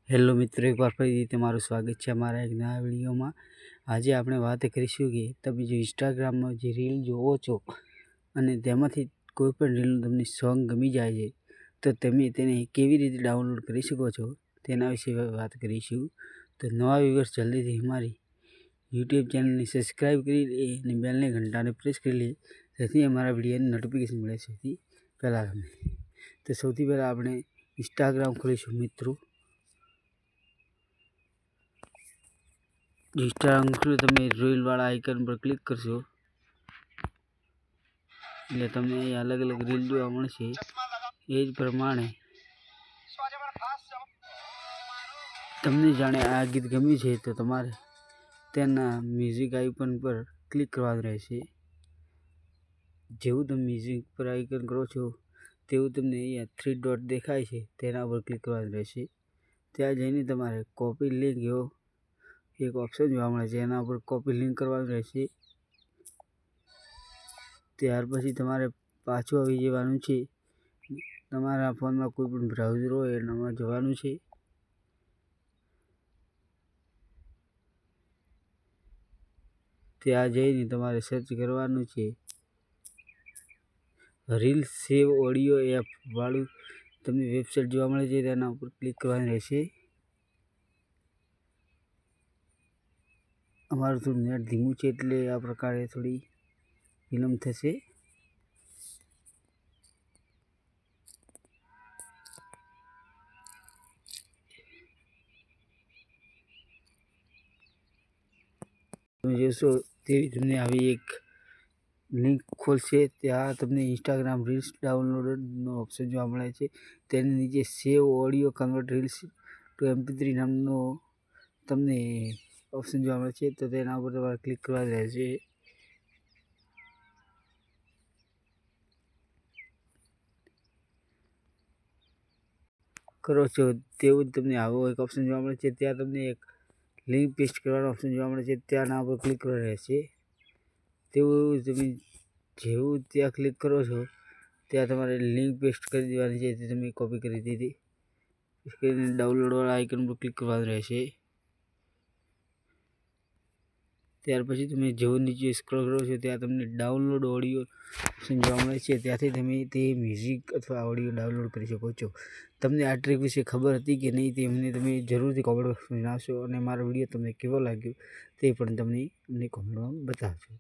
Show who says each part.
Speaker 1: Hello મિત્રો, એકવાર ફરીથી તમારું સ્વાગત છે અમારા એક નવા વિડીયોમાં। આજે આપણે વાત કરીશું કે તમે જો ઇન્સ્ટાગ્રામમાં જે રીલ જોવો છો અને તેમાંથી કોઈ પણ રીલનું તમને સોંગ ગમી જાય છે તો તમે તેને કેવી રીતે ડાઉનલોડ કરી શકો છો તેના વિશે વાત કરીશું। તો નવા વ્યુઅર્સ જલ્દીથી અમારી યુટ્યુબ ચેનલને સબસ્ક્રાઈબ કરી લે અને બેલને ઘંટાને પ્રેસ કરી લે, જેથી અમારા વિડીયોની નોટિફિકેશન મળે સૌથી પહેલાં તમને। તો સૌથી પહેલાં આપણે ઇન્સ્ટાગ્રામ ખોલીશું મિત્રો। ઇન્સ્ટાગ્રામ ખોલી તમે રીલવાળા આઇકન પર ક્લિક કરશો એટલે તમને અલગ અલગ રીલ જોવા મળશે। એ જ પ્રમાણે તમને જાણે આ ગીત ગમ્યું છે તો તમારે તેના મ્યુઝિક આઇકન પર ક્લિક કરવાનું રહેશે। જેવું તમે મ્યુઝિક પર આઇકન કરો છો તેવું તમને અહીંયા 3 ડોટ દેખાય છે તેના પર ક્લિક કરવાનું રહેશે। ત્યાં જઈને તમારે કોપી લિંક એવો એક ઓપ્શન જોવા મળે છે, એના ઉપર કોપી લિંક કરવાનું રહેશે। ત્યાર પછી તમારે પાછું આવી જવાનું છે, તમારા ફોનમાં કોઈ પણ બ્રાઉઝર હોય એનામાં જવાનું છે। ત્યાં જઈને તમારે સર્ચ કરવાનું છે રીલ સેવ ઓડિયો એપ વાળું તમને વેબસાઇટ જોવા મળે છે, તેના ઉપર ક્લિક કરવાનું રહેશે। અમારું થોડું નેટ ધીમું છે એટલે આ પ્રકારે થોડી વિલંબ થશે। તમે જોશો તેવી તમને આવી એક લિંક ખોલશે, ત્યાં તમને ઇન્સ્ટાગ્રામ રીલ્સ ડાઉનલોડનો ઓપ્શન જોવા મળે છે। તેની નીચે save audio convert reels to MP3 નામનો તમને ઓપ્શન જોવા મળે છે, તો તેના ઉપર તમારે ક્લિક કરવાનું રહેશે। કરો છો તેવું જ તમને આવો એક ઓપ્શન જોવા મળે છે, ત્યાં તમને એક લિંક પેસ્ટ કરવાનો ઓપ્શન જોવા મળે છે, ત્યાંના ઉપર ક્લિક કરવાનું રહેશે। તેવું તમે જેવું ત્યાં ક્લિક કરો છો ત્યાં તમારે લિંક પેસ્ટ કરી દેવાની છે, જે તમે કોપી કરી દીધી કરીને ડાઉનલોડવાળા આઇકન પર ક્લિક કરવાનું રહેશે। ત્યાર પછી તમે જેવું નીચે સ્ક્રોલ કરો છો ત્યાં તમને ડાઉનલોડ ઓડિયો ઓપ્શન જોવા મળે છે, ત્યાંથી તમે તે મ્યુઝિક અથવા ઓડિયો ડાઉનલોડ કરી શકો છો। તમને આ ટ્રીક વિશે ખબર હતી કે નહીં તે અમને તમે જરૂરથી કોમેન્ટ બોક્સમાં જણાવશો, અને મારો વિડીયો તમને કેવો લાગ્યો તે પણ તમને અમને કોમેન્ટમાં બતાવજો।